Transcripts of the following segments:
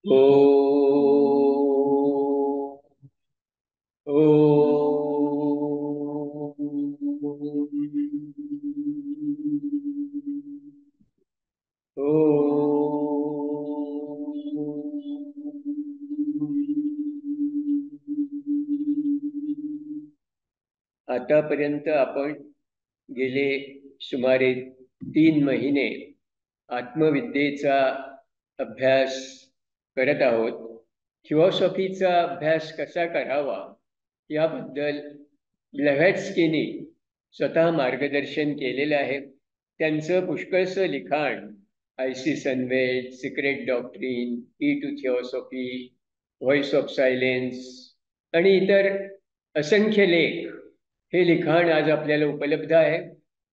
ओ ओ ओ आतापर्यंत आपण गेले सुमारे 3 महिने आत्मविद्येचा अभ्यास करत आहोत. फिलॉसॉफीचा अभ्यास कसा करावा याबद्दल ब्लव्हॅट्स्कीनी स्वतः मार्गदर्शन केलेलं आहे. त्यांचं पुष्कळसं लिखाण आय.सी. सनवेल, सिक्रेट डॉक्ट्रीन, की to theosophy, voice of silence आणि इतर असंख्य लेख, हे लिखाण आज आपल्याला उपलब्ध आहे.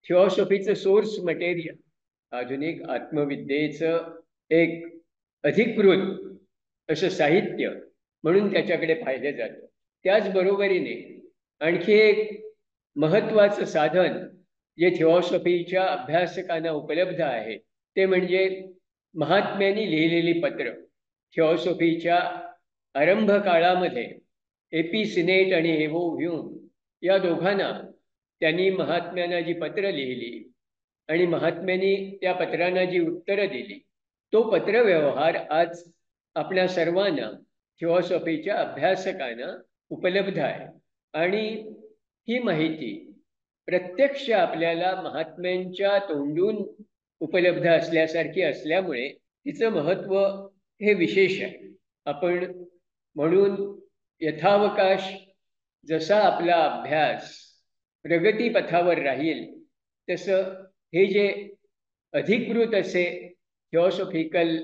थिओसॉफीचं सोर्स मटेरियल, आधुनिक आत्मविद्येचं एक अधिकृत असं साहित्य म्हणून त्याच्याकडे पाहिलं जातं. त्याचबरोबरीने आणखी एक महत्त्वाचं साधन जे थिओसॉफीच्या अभ्यासकांना उपलब्ध आहे ते म्हणजे महात्म्यांनी लिहिलेली पत्र. थिओसॉफीच्या आरंभ काळामध्ये एपिसिनेट आणि एवो ह्यूम या दोघांना त्यांनी महात्म्यांना जी पत्र लिहिली आणि महात्म्यांनी त्या पत्रांना जी उत्तरं दिली, तो पत्रव्यवहार आज आपल्या सर्वांना थिओसॉफीच्या अभ्यासकांना उपलब्ध आहे. आणि ही माहिती प्रत्यक्ष आपल्याला महात्म्यांच्या तोंडून उपलब्ध असल्यासारखी असल्यामुळे तिचं महत्त्व हे विशेष आहे. आपण म्हणून यथावकाश जसा आपला अभ्यास प्रगतीपथावर राहील तसं हे जे अधिकृत असे थिओसॉफिकल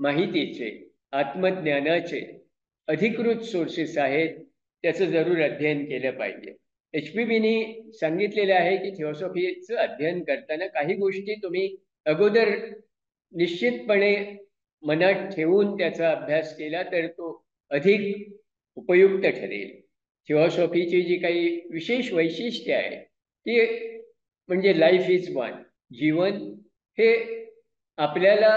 माहितीचे, आत्मज्ञानाचे अधिकृत सोर्सेस आहेत, त्याचं जरूर अध्ययन केलं पाहिजे. HPBनी सांगितलेलं आहे की थिओसॉफीचं अध्ययन करताना काही गोष्टी तुम्ही अगोदर निश्चितपणे मनात ठेवून त्याचा अभ्यास केला तर तो अधिक उपयुक्त ठरेल. थिओसॉफीची जी काही विशेष वैशिष्ट्ये आहे ती म्हणजे लाईफ इज वन, जीवन हे आपल्याला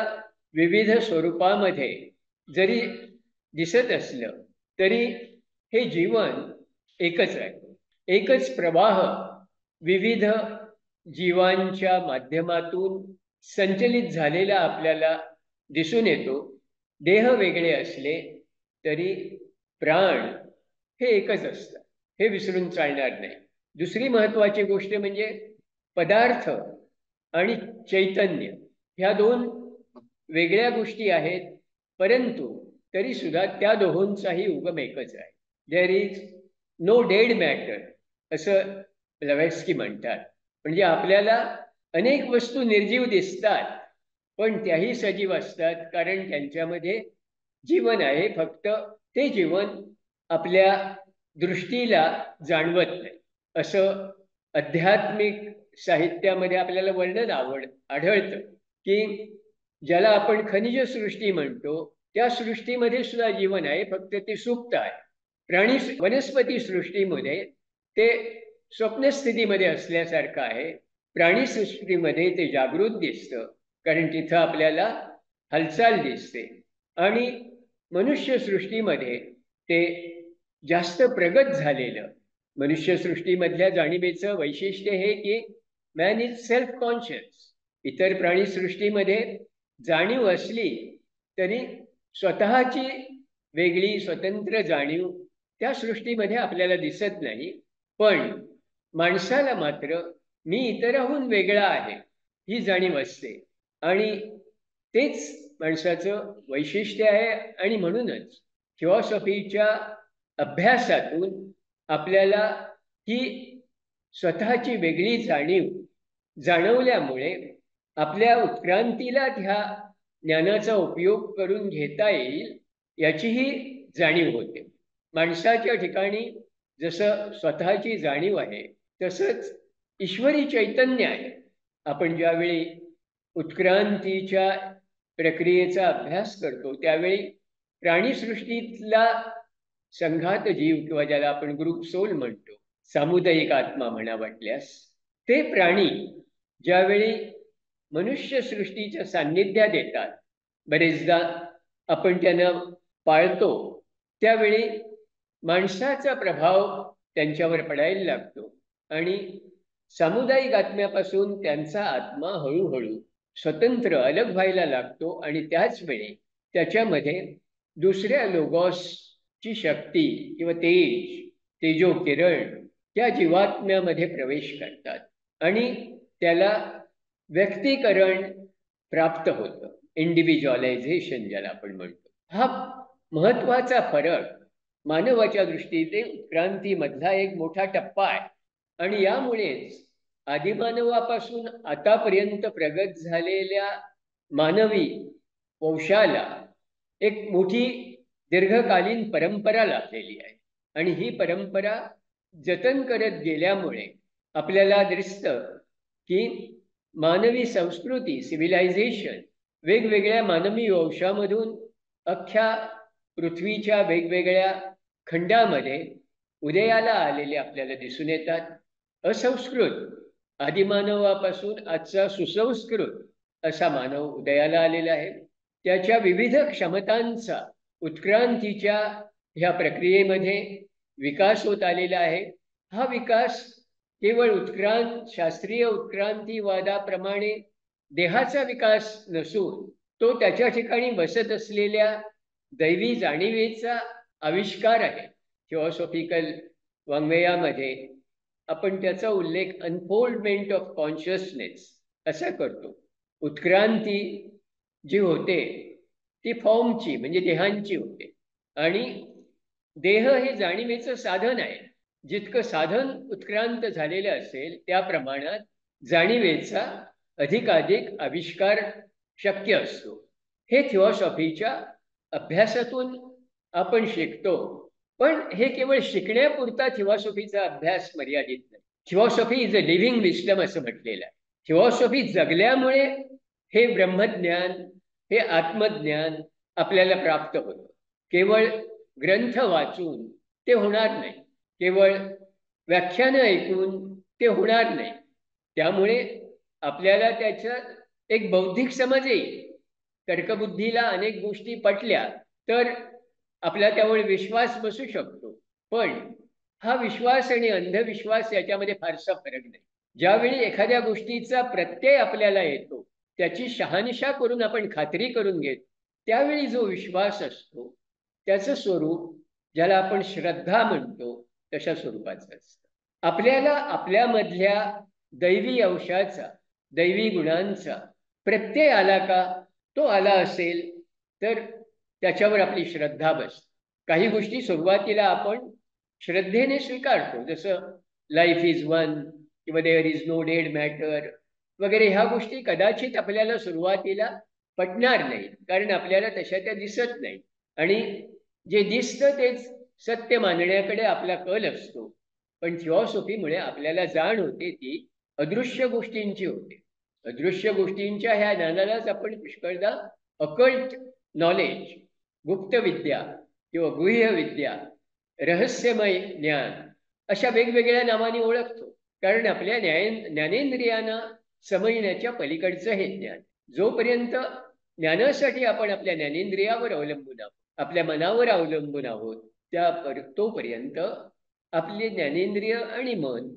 विविध स्वरूपामध्ये जरी दिसत असलं तरी हे जीवन एकच आहे. एकच प्रवाह विविध जीवांच्या माध्यमातून संचलित झालेला आपल्याला दिसून येतो. देह वेगळे असले तरी प्राण हे एकच असतं, हे विसरून चालणार नाही. दुसरी महत्त्वाची गोष्ट म्हणजे पदार्थ आणि चैतन्य ह्या दोन वेगळ्या गोष्टी आहेत, परंतु तरी सुद्धा त्या दोहोंचाही उगम एकच आहे. There is no dead matter असं ब्लव्हॅट्स्की म्हणतात. म्हणजे आपल्याला अनेक वस्तू निर्जीव दिसतात पण त्याही सजीव असतात, कारण त्यांच्यामध्ये जीवन आहे, फक्त ते जीवन आपल्या दृष्टीला जाणवत नाही. असं आध्यात्मिक साहित्यामध्ये आपल्याला वर्णन आढळतं की ज्याला आपण खनिज सृष्टी म्हणतो त्या सृष्टीमध्ये सुद्धा जीवन आहे, फक्त ते सुप्त आहे. प्राणी वनस्पती सृष्टीमध्ये ते स्वप्नस्थितीमध्ये असल्यासारखं आहे. प्राणी सृष्टीमध्ये ते जागृत दिसतं, कारण तिथं आपल्याला हालचाल दिसते. आणि मनुष्य सृष्टीमध्ये ते जास्त प्रगत झालेलं. मनुष्य सृष्टीमधल्या जाणीवेचं वैशिष्ट्य हे की मॅन इज सेल्फ कॉन्शियस. इतर प्राणी सृष्टीमध्ये जाणीव असली तरी स्वतःची वेगळी स्वतंत्र जाणीव त्या सृष्टीमध्ये आपल्याला दिसत नाही. पण माणसाला मात्र मी इतराहून वेगळा आहे ही जाणीव असते आणि तेच माणसाचं वैशिष्ट्य आहे. आणि म्हणूनच थिओसॉफीच्या अभ्यासातून आपल्याला ही स्वतःची वेगळी जाणीव जाणवल्यामुळे आपल्या उत्क्रांतीला ह्या ज्ञानाचा उपयोग करून घेता येईल याचीही जाणीव होते. माणसाच्या ठिकाणी जसं स्वतःची जाणीव आहे तसंच ईश्वरी चैतन्य आहे. आपण ज्यावेळी उत्क्रांतीच्या प्रक्रियेचा अभ्यास करतो त्यावेळी प्राणीसृष्टीतला संघात जीव किंवा ज्याला आपण ग्रुप सोल म्हणतो, सामुदायिक आत्मा म्हणा वाटल्यास, ते प्राणी ज्यावेळी मनुष्य सृष्टीच्या सान्निध्यात येतात, बरेचदा आपण त्यांना पाळतो त्यावेळी माणसाचा प्रभाव त्यांच्यावर पडायला लागतो आणि सामुदायिक आत्म्यापासून त्यांचा आत्मा हळूहळू स्वतंत्र अलग व्हायला लागतो आणि त्याच वेळी त्याच्यामध्ये दुसऱ्या लोगॉसची शक्ती किंवा तेजो किरण त्या जीवात्म्यामध्ये प्रवेश करतात आणि त्याला व्यक्तीकरण प्राप्त होतं, इंडिव्हिज्युअलायझेशन ज्याला आपण म्हणतो. हा महत्वाचा फरक मानवाच्या दृष्टीने उत्क्रांतीमधला एक मोठा टप्पा आहे आणि यामुळेच आदिमानवापासून आतापर्यंत प्रगत झालेल्या मानवी वंशाला एक मोठी दीर्घकालीन परंपरा लाभलेली आहे आणि ही परंपरा जतन करत गेल्यामुळे आपल्याला दिसतं की मानवी संस्कृती सिव्हिलायझेशन वेगवेगळ्या मानवी वंशामधून अख्ख्या पृथ्वीच्या वेगवेगळ्या खंडामध्ये उदयाला आलेले आपल्याला दिसून येतात. असंस्कृत आदिमानवापासून आजचा सुसंस्कृत असा मानव उदयाला आलेला आहे. त्याच्या विविध क्षमतांचा उत्क्रांतीच्या ह्या प्रक्रियेमध्ये विकास होत आलेला आहे. हा विकास केवळ शास्त्रीय उत्क्रांतीवादाप्रमाणे देहाचा विकास नसून तो त्याच्या ठिकाणी बसत असलेल्या दैवी जाणीवेचा आविष्कार आहे. थिओसॉफिकल वाङ्मयामध्ये आपण त्याचा उल्लेख अनफोल्डमेंट ऑफ कॉन्शियसनेस असा करतो. उत्क्रांती जी होते ती फॉर्मची म्हणजे देहांची होते आणि देह हे जाणीवेचं साधन आहे. जितकं साधन उत्क्रांत झालेलं असेल त्या प्रमाणात जाणीवेचा अधिकाधिक आविष्कार शक्य असतो. हे थिओसॉफीच्या अभ्यासातून आपण शिकतो. पण हे केवळ शिकण्यापुरता थिओसॉफीचा अभ्यास मर्यादित नाही. Theosophy is a living wisdom असं म्हटलेलं आहे. थिओसॉफी जगल्यामुळे हे ब्रह्मज्ञान हे आत्मज्ञान आपल्याला प्राप्त होतं. केवळ ग्रंथ वाचून ते होणार नाही, केवळ व्याख्यानं ऐकून ते होणार नाही. त्यामुळे आपल्याला त्याच्यात एक बौद्धिक समज येईल. तर्कबुद्धीला अनेक गोष्टी पटल्या तर आपला त्यावर विश्वास बसू शकतो. पण हा विश्वास आणि अंधविश्वास याच्यामध्ये फारसा फरक नाही. ज्यावेळी एखाद्या गोष्टीचा प्रत्यय आपल्याला येतो, त्याची शहानिशा करून आपण खात्री करून घेतो, त्यावेळी जो विश्वास असतो त्याचं स्वरूप ज्याला आपण श्रद्धा म्हणतो तशा स्वरूपाचं असतं. आपल्याला आपल्यामधल्या दैवी अंशाचा दैवी गुणांचा प्रत्यय आला का, तो आला असेल तर त्याच्यावर आपली श्रद्धा बसते. काही गोष्टी सुरुवातीला आपण श्रद्धेने स्वीकारतो, जसं लाईफ इज वन किंवा there is no dead matter वगैरे. ह्या गोष्टी कदाचित आपल्याला सुरुवातीला पटणार नाही, कारण आपल्याला तशा त्या दिसत नाही आणि जे दिसतं तेच सत्य मानण्याकडे आपला कल असतो. पण थिओसॉफीमुळे आपल्याला जाण होते ती अदृश्य गोष्टींची होते. अदृश्य गोष्टींच्या ह्या ज्ञानालाच आपण पुष्कळदा अकल्ट नॉलेज, गुप्त विद्या किंवा गुह्य विद्या, रहस्यमय ज्ञान अशा वेगवेगळ्या नावाने ओळखतो. कारण आपल्या ज्ञानेंद्रियांना समजण्याच्या पलीकडचं हे ज्ञान. जोपर्यंत ज्ञानासाठी आपण आपल्या ज्ञानेंद्रियावर अवलंबून आहोत, आपल्या मनावर अवलंबून आहोत, तोपर्यंत आपले ज्ञानेंद्रिय आणि मन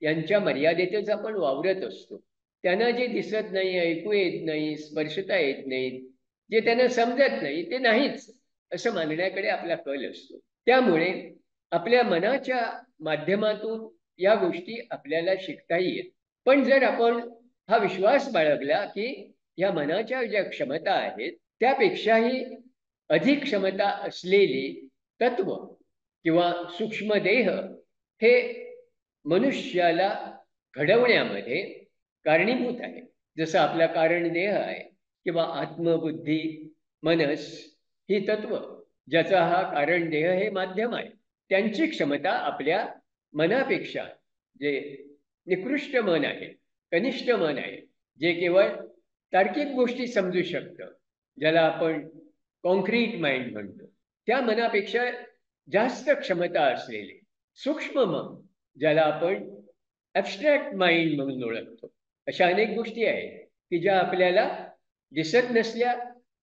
यांच्या मर्यादेतच आपण वावरत असतो. त्यांना जे दिसत नाही, ऐकू येत नाही, स्पर्शता येत नाही, जे त्यांना समजत नाही ते नाहीच असं मानण्याकडे आपला कल असतो. त्यामुळे आपल्या मनाच्या माध्यमातून या गोष्टी आपल्याला शिकता येत. पण जर आपण हा विश्वास बाळगला की या मनाच्या ज्या क्षमता आहेत त्यापेक्षाही अधिक क्षमता असलेली तत्व किंवा सूक्ष्म देह हे मनुष्याला घडवण्यामध्ये कारणीभूत आहे. जसं आपला कारण देह आहे किंवा आत्मबुद्धी मनस ही तत्व, ज्याचा हा कारण देह हे माध्यम आहे, त्यांची क्षमता आपल्या मनापेक्षा जे निकृष्ट मन आहे, कनिष्ठ मन आहे, जे केवळ तार्किक गोष्टी समजू शकतं, ज्याला आपण कॉन्क्रीट माइंड म्हणतो, त्या मनापेक्षा जास्त क्षमता असलेले सूक्ष्म मन, ज्याला आपण ॲब्स्ट्रॅक्ट माइंड म्हणून ओळखतो, अशा अनेक गोष्टी आहेत की ज्या आपल्याला दिसत नसल्या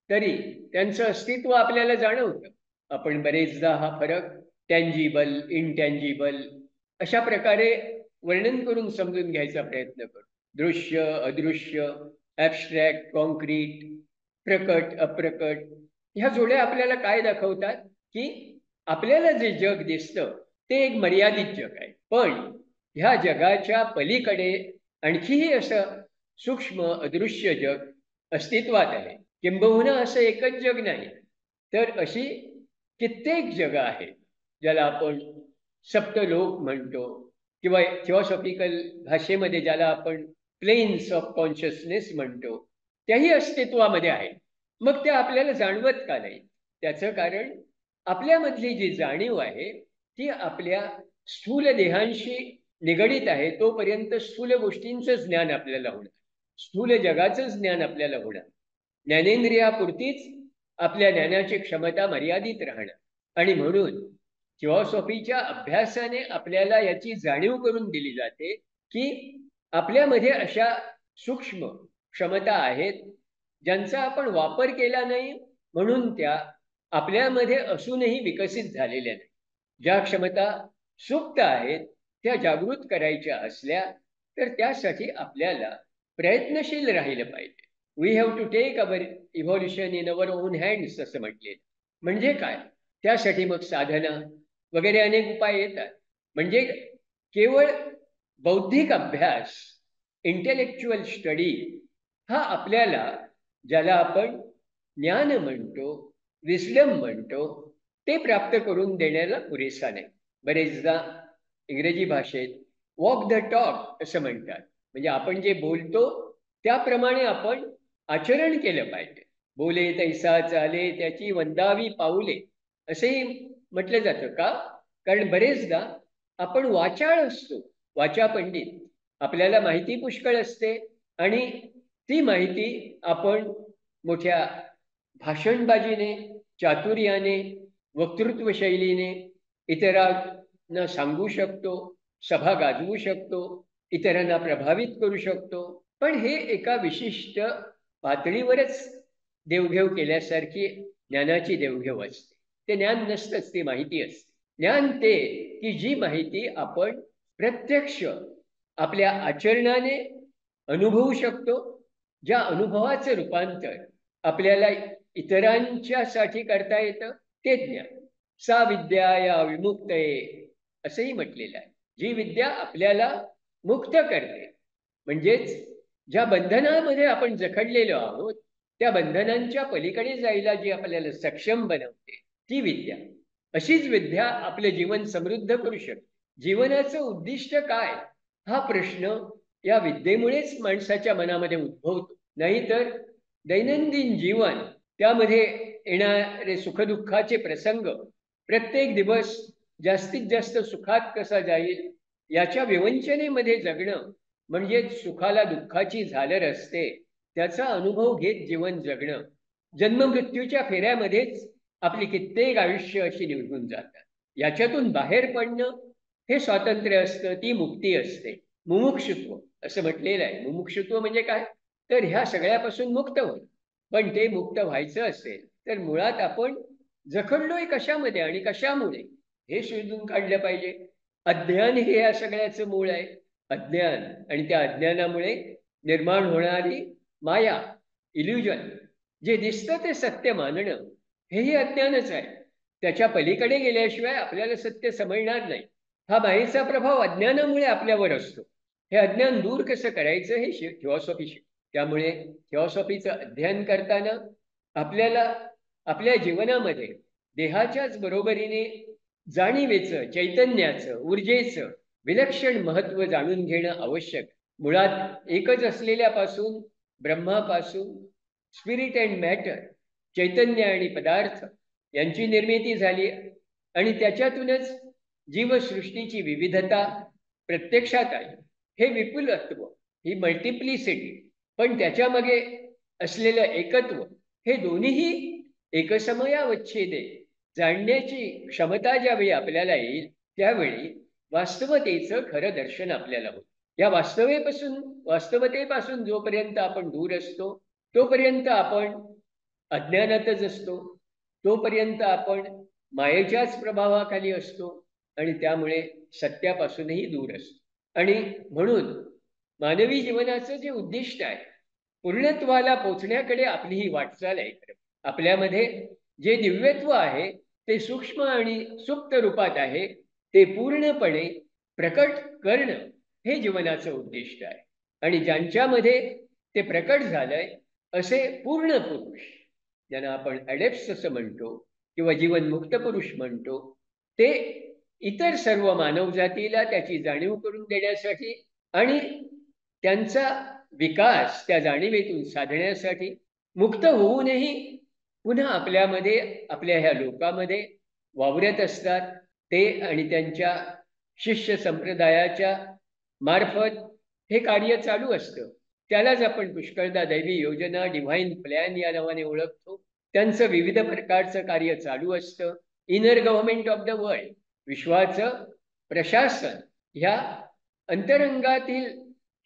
तरी त्यांचं अस्तित्व आपल्याला जाणवतं. आपण बरेचदा हा फरक टँजिबल, इनटँजिबल अशा प्रकारे वर्णन करून समजून घ्यायचा प्रयत्न करतो. दृश्य, अदृश्य, ॲब्स्ट्रॅक्ट, कॉन्क्रीट, प्रकट, अप्रकट ह्या जोड्या आपल्याला काय दाखवतात, की आपल्याला जे जग दिसतं ते एक मर्यादित जग आहे. पण ह्या जगाच्या पलीकडे आणखीही असं सूक्ष्म अदृश्य जग अस्तित्वात आहे. किंबहुना असं एकच जग नाही, तर अशी कित्येक जगं आहेत, ज्याला आपण सप्तलोक म्हणतो किंवा थिओसॉफिकल भाषेमध्ये ज्याला आपण प्लेन्स ऑफ कॉन्शियसनेस म्हणतो, त्याही अस्तित्वामध्ये आहेत. मग त्या आपल्याला जाणवत का नाही? त्याचं कारण आपल्यामधली जी जाणीव आहे ती आपल्या स्थूल देहांशी निगडीत आहे. तोपर्यंत स्थूल गोष्टींचं ज्ञान आपल्याला होणार, स्थूल जगाचं ज्ञान आपल्याला होणार. ज्ञानेंद्रियापुरतीच आपल्या ज्ञानाची क्षमता मर्यादित राहणार. आणि म्हणून थिओसॉफीच्या अभ्यासाने आपल्याला याची जाणीव करून दिली जाते की आपल्यामध्ये अशा सूक्ष्म क्षमता आहेत ज्यांचा आपण वापर केला नाही, म्हणून त्या आपल्यामध्ये असूनही विकसित झालेल्या नाही. ज्या क्षमता सुप्त आहेत त्या जागृत करायच्या असल्या तर त्यासाठी आपल्याला प्रयत्नशील राहिलं पाहिजे. We have to take our evolution in our own hands असं म्हटले. म्हणजे काय? त्यासाठी मग साधना वगैरे अनेक उपाय येतात. म्हणजे केवळ बौद्धिक अभ्यास, इंटेलेक्च्युअल स्टडी हा आपल्याला, ज्याला आपण ज्ञान म्हणतो, विस्डम म्हणतो, ते प्राप्त करून देण्याला पुरेसा नाही. बरेचदा इंग्रजी भाषेत वॉक द टॉक असं म्हणतात. म्हणजे आपण जे बोलतो त्याप्रमाणे आपण आचरण केलं पाहिजे. बोले तैसा चाले त्याची वंदावी पाऊले असेही म्हटलं जातं. का? कारण बरेचदा आपण वाचाळ असतो, वाचा पंडित. आपल्याला माहिती पुष्कळ असते आणि ती माहिती आपण मोठ्या भाषणबाजीने, चातुर्याने, वक्तृत्व शैलीने इतरांना सांगू शकतो, सभा गाजवू शकतो, इतरांना प्रभावित करू शकतो. पण हे एका विशिष्ट पातळीवरच देवघेव केल्यासारखी ज्ञानाची देवघेव असते. ते ज्ञान नसतंच, ती माहिती असते. ज्ञान ते की जी माहिती आपण प्रत्यक्ष आपल्या आचरणाने अनुभवू शकतो, ज्या अनुभवाचं रूपांतर आपल्याला इतरांच्यासाठी करता येतं, ते ज्ञान. सा विद्या या विमुक्तये असंही म्हटलेलं आहे. जी विद्या आपल्याला मुक्त करते, म्हणजेच ज्या बंधनामध्ये आपण जखडलेलो आहोत त्या बंधनांच्या पलीकडे जायला जी आपल्याला सक्षम बनवते, ती विद्या. अशीच विद्या आपले जीवन समृद्ध करू शकते. जीवनाचं उद्दिष्ट काय हा प्रश्न या विद्येमुळेच माणसाच्या मनामध्ये उद्भवतो. नाहीतर दैनंदिन जीवन, त्यामध्ये येणारे सुखदुःखाचे प्रसंग, प्रत्येक दिवस जास्तीत जास्त सुखात कसा जाईल याच्या विवंचनेमध्ये जगणं, म्हणजे सुखाला दुःखाची झालर असते त्याचा अनुभव घेत जीवन जगणं. जन्ममृत्यूच्या फेऱ्यामध्येच आपली कित्येक आयुष्य अशी निघून जातात. याच्यातून बाहेर पडणं हे स्वातंत्र्य असतं, ती मुक्ती असते. मुमुक्षुत्व असं म्हटलेलं आहे. मुमुक्षुत्व म्हणजे काय? तर ह्या सगळ्यापासून मुक्त होणं. पण ते मुक्त व्हायचं असेल तर मुळात आपण जखडलोय कशामध्ये आणि कशामुळे हे शोधून काढलं पाहिजे. अज्ञान हे या सगळ्याचं मूळ आहे. अज्ञान आणि त्या अज्ञानामुळे निर्माण होणारी माया, इल्युजन, जे दिसतं ते सत्य मानणं, हेही अज्ञानच आहे. त्याच्या पलीकडे गेल्याशिवाय आपल्याला सत्य समजणार नाही. हा मायेचा प्रभाव अज्ञानामुळे आपल्यावर असतो. हे अज्ञान दूर कसं करायचं हे थिओसॉफी शिकवते. त्यामुळे थिओसॉफीचं अध्ययन करताना आपल्याला आपल्या जीवनामध्ये देहाच्याच बरोबरीने जाणीवेचं, चैतन्याचं, ऊर्जेचं विलक्षण महत्त्व जाणून घेणं आवश्यक. मुळात एकच असलेल्यापासून, ब्रह्मापासून स्पिरिट अँड मॅटर, चैतन्य आणि पदार्थ यांची निर्मिती झाली आणि त्याच्यातूनच जीवसृष्टीची विविधता प्रत्यक्षात आली. हे विपुलत्व, ही मल्टिप्लिसिटी, पण त्याच्यामागे असलेलं एकत्व, हे दोन्हीही एकसमयावच्छेदे जाणण्याची क्षमता ज्यावेळी आपल्याला येईल त्यावेळी वास्तवतेचं खरं दर्शन आपल्याला होतं. या वास्तवतेपासून जोपर्यंत आपण दूर असतो तोपर्यंत आपण अज्ञानातच असतो तोपर्यंत आपण मायेच्याच प्रभावाखाली असतो आणि त्यामुळे सत्यापासूनही दूर असतो. आणि म्हणून मानवी जीवनाचं जे उद्दिष्ट आहे पूर्णत्वाला पोचण्याकडे आपली ही वाटचाल आहे. खरं आपल्यामध्ये जे दिव्यत्व आहे ते सूक्ष्म आणि सुप्त रूपात आहे, ते पूर्णपणे प्रकट करणं हे जीवनाचं उद्दिष्ट आहे. आणि ज्यांच्यामध्ये ते प्रकट झालंय असे पूर्ण पुरुष, ज्यांना आपण ॲडेप्ट्स असं म्हणतो किंवा जीवनमुक्त पुरुष म्हणतो, ते इतर सर्व मानवजातीला त्याची जाणीव करून देण्यासाठी आणि त्यांचा विकास त्या जाणीवेतून साधण्यासाठी मुक्त होऊनही पुन्हा आपल्यामध्ये, आपल्या ह्या लोकामध्ये वावरत असतात. ते आणि त्यांच्या शिष्य संप्रदायाच्या मार्फत हे कार्य चालू असतं. त्यालाच आपण पुष्कळदा दैवी योजना, डिव्हाइन प्लॅन या नावाने ओळखतो. त्यांचं विविध प्रकारचं कार्य चालू असतं. Inner government of the world, विश्वाचं प्रशासन ह्या अंतरंगातील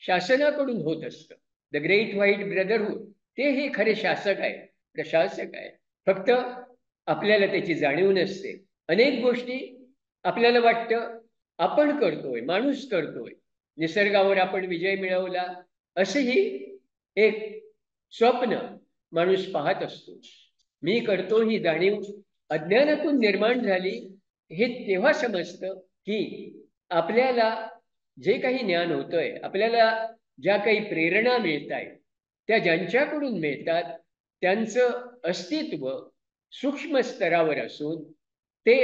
शासनाकडून होत असतं. द ग्रेट व्हाईट ब्रदरहूड ते हे खरे शासक आहे, प्रशासक आहे. फक्त आपल्याला त्याची जाणीव नसते. अनेक गोष्टी आपल्याला वाटतं आपण करतोय, माणूस करतोय, निसर्गावर आपण विजय मिळवला, असंही एक स्वप्न माणूस पाहत असतो. मी करतो ही जाणीव अज्ञानातून निर्माण झाली. हे तेव्हा समजतं की आपल्याला जे काही ज्ञान होतंय, आपल्याला ज्या काही प्रेरणा मिळत आहेत, त्या ज्यांच्याकडून मिळतात त्यांचं अस्तित्व सूक्ष्म स्तरावर असून ते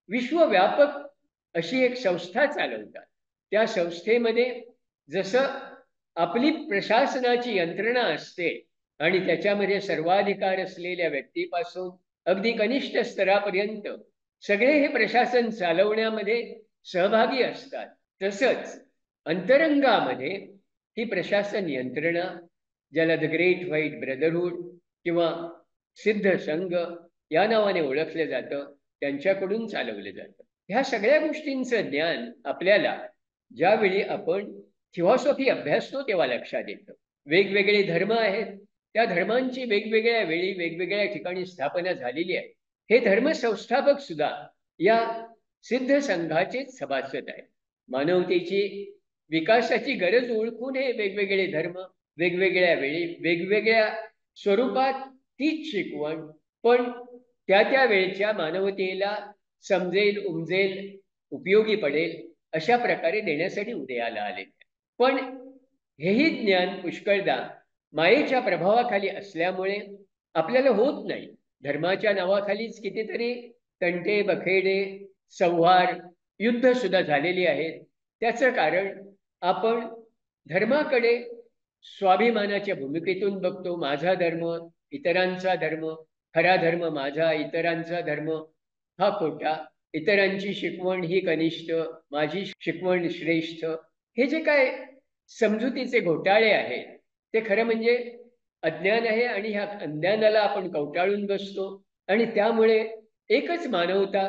विश्वव्यापक अशी एक संस्था चालवतात. त्या संस्थेमध्ये जसं आपली प्रशासनाची यंत्रणा असते आणि त्याच्यामध्ये सर्वाधिकार असलेल्या व्यक्तीपासून अगदी कनिष्ठ स्तरापर्यंत सगळे हे प्रशासन चालवण्यामध्ये सहभागी असतात, तसंच अंतरंगामध्ये ही प्रशासन यंत्रणा, ज्याला द ग्रेट व्हाईट ब्रदरहूड किंवा सिद्ध संघ या नावाने ओळखलं जातं, त्यांच्याकडून चालवलं जातं. ह्या सगळ्या गोष्टींचं ज्ञान आपल्याला ज्यावेळी आपण थिओसॉफी अभ्यासतो तेव्हा लक्षात येतं. वेगवेगळे धर्म आहेत, त्या धर्मांची वेगवेगळ्या वेळी वेगवेगळ्या ठिकाणी स्थापना झालेली आहे. हे धर्मसंस्थापक सुद्धा या सिद्ध संघाचेच सभासद आहेत. मानवतेची विकासाची गरज ओळखून हे वेगवेगळे धर्म वेगवेगळ्या वेळी वेगवेगळ्या स्वरूपात तीच शिकवण, पण त्या त्या वेळच्या मानवतेला समजेल, उमजेल, उपयोगी पडेल अशा प्रकारे देण्यासाठी उदयाला आले. पण हेही ज्ञान पुष्कळदा मायेच्या प्रभावाखाली असल्यामुळे आपल्याला होत नाही. धर्माच्या नावाखालीच कितीतरी तंटे, बखेडे, संहार, युद्ध सुद्धा झालेली आहेत. त्याचं कारण आपण धर्माकडे स्वाभिमानाच्या भूमिकेतून बघतो. माझा धर्म, इतरांचा धर्म, खरा धर्म माझा, इतरांचा धर्म हा खोटा, इतरांची शिकवण ही कनिष्ठ, माझी शिकवण श्रेष्ठ, हे जे काय समजुतीचे घोटाळे आहेत ते खरं म्हणजे अज्ञान आहे. आणि ह्या अज्ञानाला आपण कवटाळून बसतो आणि त्यामुळे एकच मानवता,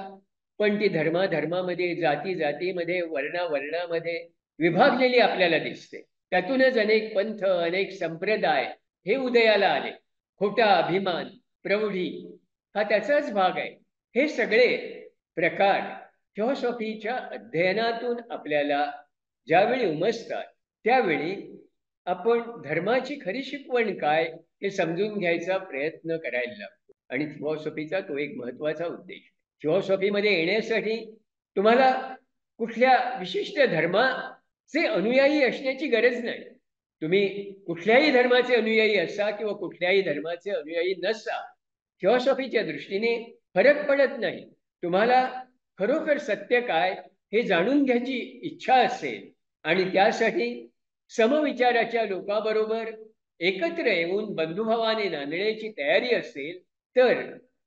पण ती धर्माधर्मामध्ये, जाती जातीमध्ये, वर्णावर्णामध्ये विभागलेली आपल्याला दिसते. त्यातूनच अनेक पंथ, अनेक संप्रदाय हे उदयाला आले. खोटा अभिमान, प्रौढी हा त्याचाच भाग आहे. हे सगळे प्रकार थिओसॉफीच्या अध्ययनातून आपल्याला ज्यावेळी उमजतात त्यावेळी आपण धर्माची खरी शिकवण काय हे समजून घ्यायचा प्रयत्न करायला लागतो. आणि थिओसॉफीचा तो एक महत्वाचा उद्देश. थिओसॉफीमध्ये येण्यासाठी तुम्हाला कुठल्या विशिष्ट धर्माचे अनुयायी असण्याची गरज नाही. तुम्ही कुठल्याही धर्माचे अनुयायी असा किंवा कुठल्याही धर्माचे अनुयायी नसा, थिओसॉफीच्या दृष्टीने फरक पडत नाही. तुम्हाला खरोखर सत्य काय हे जाणून घ्यायची इच्छा असेल आणि त्यासाठी समविचाराच्या लोकांबरोबर एकत्र येऊन बंधुभावाने नांदण्याची तयारी असेल तर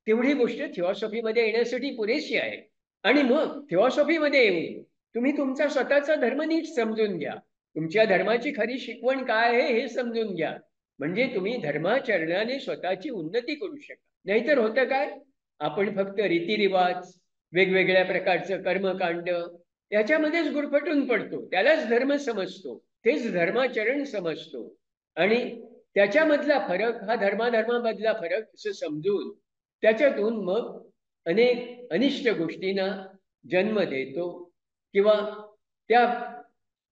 तेवढी गोष्ट थिओसॉफीमध्ये येण्यासाठी पुरेशी आहे. आणि मग थिओसॉफीमध्ये येऊन तुम्ही तुमचा स्वतःचा धर्म नीट समजून घ्या. तुमच्या धर्माची खरी शिकवण काय आहे हे समजून घ्या. म्हणजे तुम्ही धर्माचरणाने स्वतःची उन्नती करू शका. नाहीतर होतं काय, आपण फक्त रीतिरिवाज, वेगवेगळ्या प्रकारचं कर्मकांड याच्यामध्येच गुरफटून पडतो. त्यालाच धर्म समजतो, तेच धर्माचरण समजतो आणि त्याच्यामधला फरक हा धर्माधर्मामधला फरक असं समजून त्याच्यातून मग अनेक अनिष्ट गोष्टींना जन्म देतो किंवा त्या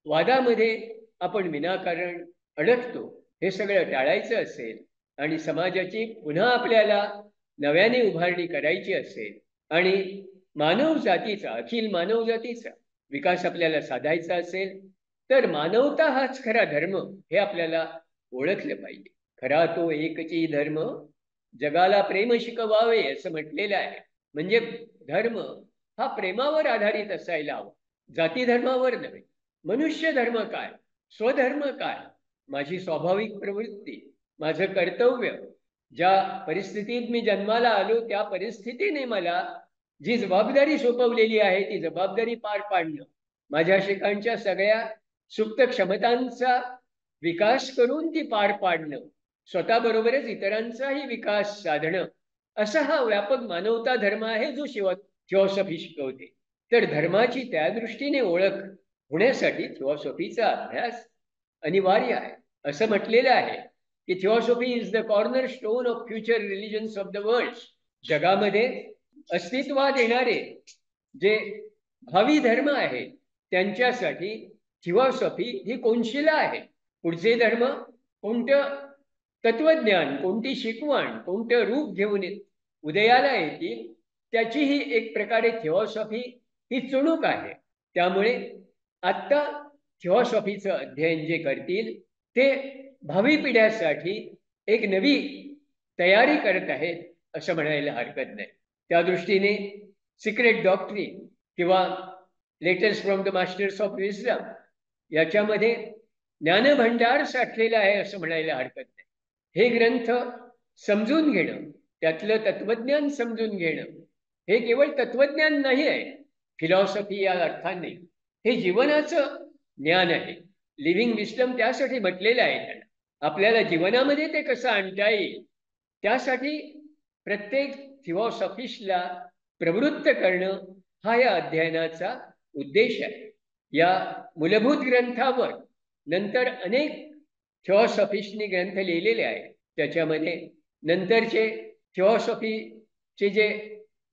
वादामध्ये आपण विनाकारण अडकतो. हे सगळं टाळायचं असेल आणि समाजाची पुन्हा आपल्याला नव्याने उभारणी करायची असेल आणि मानव जातीचा, अखिल मानव जातीचा विकास आपल्याला साधायचा असेल तर मानवता हाच खरा धर्म हे आपल्याला ओळखलं पाहिजे. खरा तो एकची धर्म जगाला प्रेम शिकवावे असं म्हटलेलं आहे. म्हणजे धर्म हा प्रेमावर आधारित असायला हवा, जाती धर्मावर नव्हे. मनुष्य धर्म काय, स्वधर्म काय, माझी स्वाभाविक प्रवृत्ती, माझं कर्तव्य, ज्या परिस्थितीत मी जन्माला आलो त्या परिस्थितीने मला जी जबाबदारी सोपवलेली आहे ती जबाबदारी पार पाडणं, माझ्या शिकांच्या सगळ्या सुप्त क्षमतांचा विकास करून ती पार पाडणं, स्वतःबरोबरच इतरांचाही विकास साधणं, असा हा व्यापक मानवता धर्म आहे जो थिओसॉफी शिकवते. तर धर्माची त्या दृष्टीने ओळख होण्यासाठी थिओसॉफीचा अभ्यास अनिवार्य आहे. असं म्हटलेलं आहे की theosophy is the cornerstone of future religions of the world. जगामध्ये अस्तित्वात येणारे जे भावी धर्म आहेत त्यांच्यासाठी थिओसॉफी ही कोनशिला आहे. पुढचे धर्म कोणतं तत्वज्ञान, कोणती शिकवण, कोणतं रूप घेऊन उदयाला येतील त्याची ही एक प्रकारे थिओसॉफी ही चुणूक आहे. त्यामुळे आत्ता थिओसॉफीचं अध्ययन जे करतील ते भावी पिढ्यासाठी एक नवी तयारी करत आहेत असं म्हणायला हरकत नाही. त्या दृष्टीने सिक्रेट डॉक्ट्रिन किंवा letters from the masters of wisdom याच्यामध्ये ज्ञानभंडार साठलेला आहे असं म्हणायला हरकत नाही. हे ग्रंथ समजून घेणं, त्यातलं तत्वज्ञान समजून घेणं हे केवळ तत्वज्ञान नाही आहे फिलॉसॉफी या अर्थाने, हे जीवनाचं ज्ञान आहे. लिव्हिंग विस्डम त्यासाठी म्हटलेलं आहे त्यांना. आपल्याला जीवनामध्ये ते कसं आणता येईल त्यासाठी प्रत्येक थिओसॉफिस्टला प्रवृत्त करणं हा या अध्ययनाचा उद्देश आहे. या मूलभूत ग्रंथावर नंतर अनेक थिओसॉफिस्टनी ग्रंथ लिहिलेले आहेत. त्याच्यामध्ये नंतरचे थिओसॉफीचे जे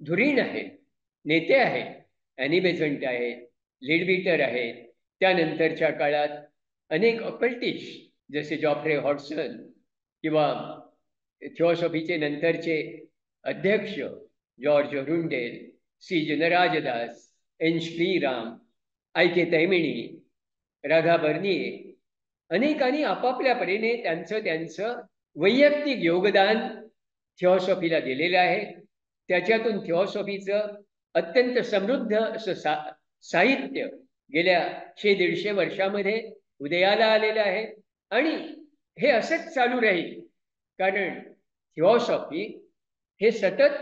धुरीण आहेत, नेते आहेत, ॲनी बेझंट आहेत, लीडबीटर आहेत, त्यानंतरच्या काळात अनेक ऑकल्टिस्ट जसे जॉफ्रे हॉडसन किंवा थिओसॉफीचे नंतरचे अध्यक्ष George Arundale, C Jinarajadasa, N Sriram, I K Taimni, Radha Burnier, अनेकांनी आपापल्या परीने त्यांचं वैयक्तिक योगदान थिओसॉफीला दिलेलं आहे. त्याच्यातून थिओसॉफीचं अत्यंत समृद्ध असं साहित्य गेल्या 100-150 वर्षामध्ये उदयाला आलेलं आहे आणि हे असंच चालू राहील. कारण थिओसॉफी हे सतत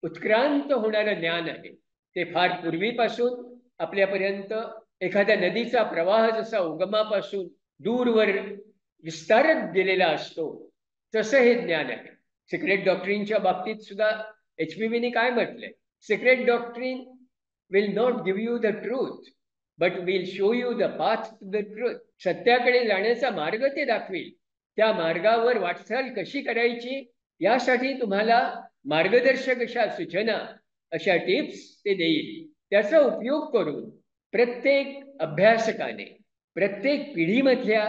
उत्क्रांत होणारं ज्ञान आहे. ते फार पूर्वीपासून आपल्यापर्यंत एखाद्या नदीचा प्रवाह जसा उगमापासून दूरवर विस्तारत गेलेला असतो तसं हे ज्ञान आहे. सिक्रेट डॉक्ट्रिनच्या बाबतीत सुद्धा HPVने काय म्हटलंय, secret doctrine will not give you the truth but will show you the path to the truth. सत्याकडे जाण्याचा मार्ग ते दाखवेल, त्या मार्गावर वाटचाल कशी करायची यासाठी तुम्हाला मार्गदर्शक अशा सूचना, अशा टिप्स ते देईल. त्याचा उपयोग करून प्रत्येक अभ्यासकाने, प्रत्येक पिढीमधल्या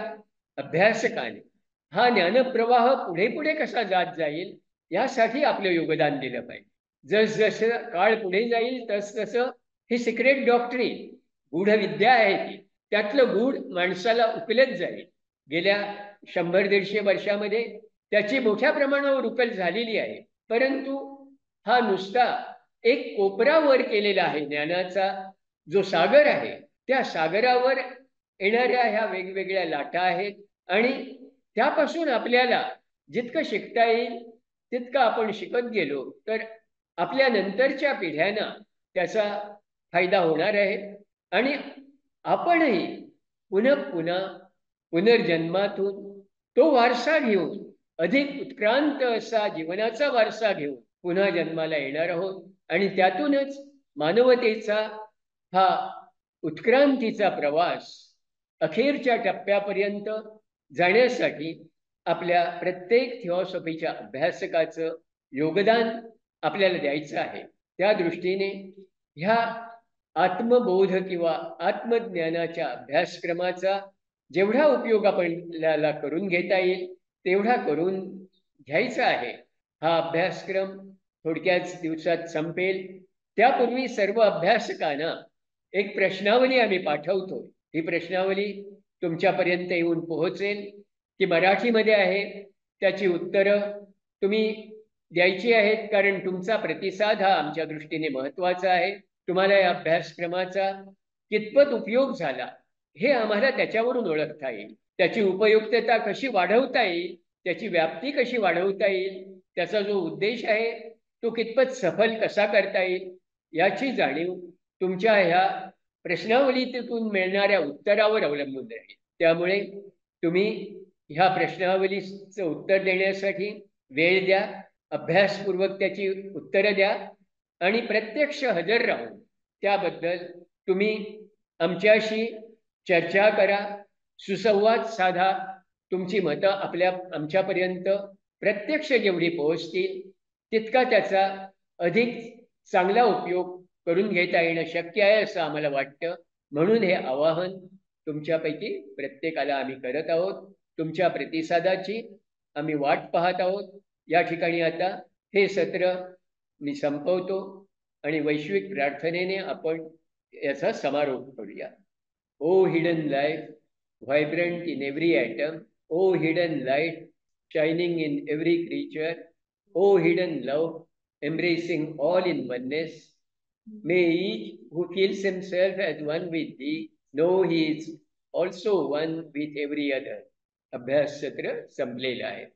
अभ्यासकाने हा ज्ञानप्रवाह पुढे पुढे कसा जात जाईल यासाठी आपलं योगदान दिलं पाहिजे. जसजसं काळ पुढे जाईल तसतसं ही सिक्रेट डॉक्ट्रिन, गूढ विद्या आहे ती, त्यातलं गूढ माणसाला उकलत जाईल. गेल्या 100-150 वर्षामध्ये त्याची मोठ्या प्रमाणावर उकल झालेली आहे. परंतु हा नुसता एक कोपरा वर केलेला आहे. ज्ञानाचा जो सागर आहे त्या सागरावर येणाऱ्या ह्या वेगवेगळ्या लाटा आहेत आणि त्यापासून आपल्याला जितकं शिकता येईल तितकं आपण शिकत गेलो तर आपल्या नंतरच्या पिढ्यांना त्याचा फायदा होणार आहे आणि आपणही पुन्हा पुन्हा पुनर्जन्मातून तो वारसा घेऊन, अधिक उत्क्रांत असा जीवनाचा वारसा घेऊन पुन्हा जन्माला येणार आहोत आणि त्यातूनच मानवतेचा हा उत्क्रांतीचा प्रवास अखेरच्या टप्प्यापर्यंत जाण्यासाठी आपल्या प्रत्येक थिओसॉफीच्या अभ्यासकाचं योगदान आपल्याला द्यायचं आहे. त्या दृष्टीने ह्या आत्मबोध किंवा आत्मज्ञानाच्या अभ्यासक्रमाचा जेवढा उपयोग आपल्याला करून घेता येईल तेवढा करून घ्यायचा आहे. हा अभ्यासक्रम थोडक्याच दिवसात संपेल. त्यापूर्वी सर्व अभ्यासकांना एक प्रश्नावली आम्ही पाठवतो. ही प्रश्नावली तुमच्यापर्यंत येऊन पोहोचेल. ती मराठीमध्ये आहे. त्याची उत्तरं तुम्ही द्यायची आहेत, कारण तुमचा प्रतिसाद हा आमच्या दृष्टीने महत्त्वाचा आहे. तुम्हाला या अभ्यासक्रमाचा कितपत उपयोग झाला हे आम्हाला त्याच्यावरून ओळखता येईल. त्याची उपयुक्तता कशी वाढवता येईल, त्याची व्याप्ती कशी वाढवता येईल, त्याचा जो उद्देश आहे तो कितपत सफल कसा करता येईल याची जाणीव तुमच्या ह्या प्रश्नावलीतून मिळणाऱ्या उत्तरावर अवलंबून राहील. त्यामुळे तुम्ही ह्या प्रश्नावलीचं उत्तर देण्यासाठी वेळ द्या, अभ्यासपूर्वक त्याची उत्तरं द्या आणि प्रत्यक्ष हजर राहून त्याबद्दल तुम्ही आमच्याशी चर्चा करा, सुसंवाद साधा. तुमची मतं आमच्यापर्यंत प्रत्यक्ष जेवढी पोहोचतील तितका त्याचा अधिक चांगला उपयोग करून घेता येणं शक्य आहे असं आम्हाला वाटतं. म्हणून हे आवाहन तुमच्यापैकी प्रत्येकाला आम्ही करत आहोत. तुमच्या प्रतिसादाची आम्ही वाट पाहत आहोत. या ठिकाणी आता हे सत्र मी संपवतो आणि वैश्विक प्रार्थनेने आपण याचा समारोप करूया. O hidden life, vibrant in every atom, O hidden light shining in every creature, O hidden love embracing all in oneness, may each who feels himself as one with thee know he is also one with every other. अभ्यास सत्र संपलेलं आहे.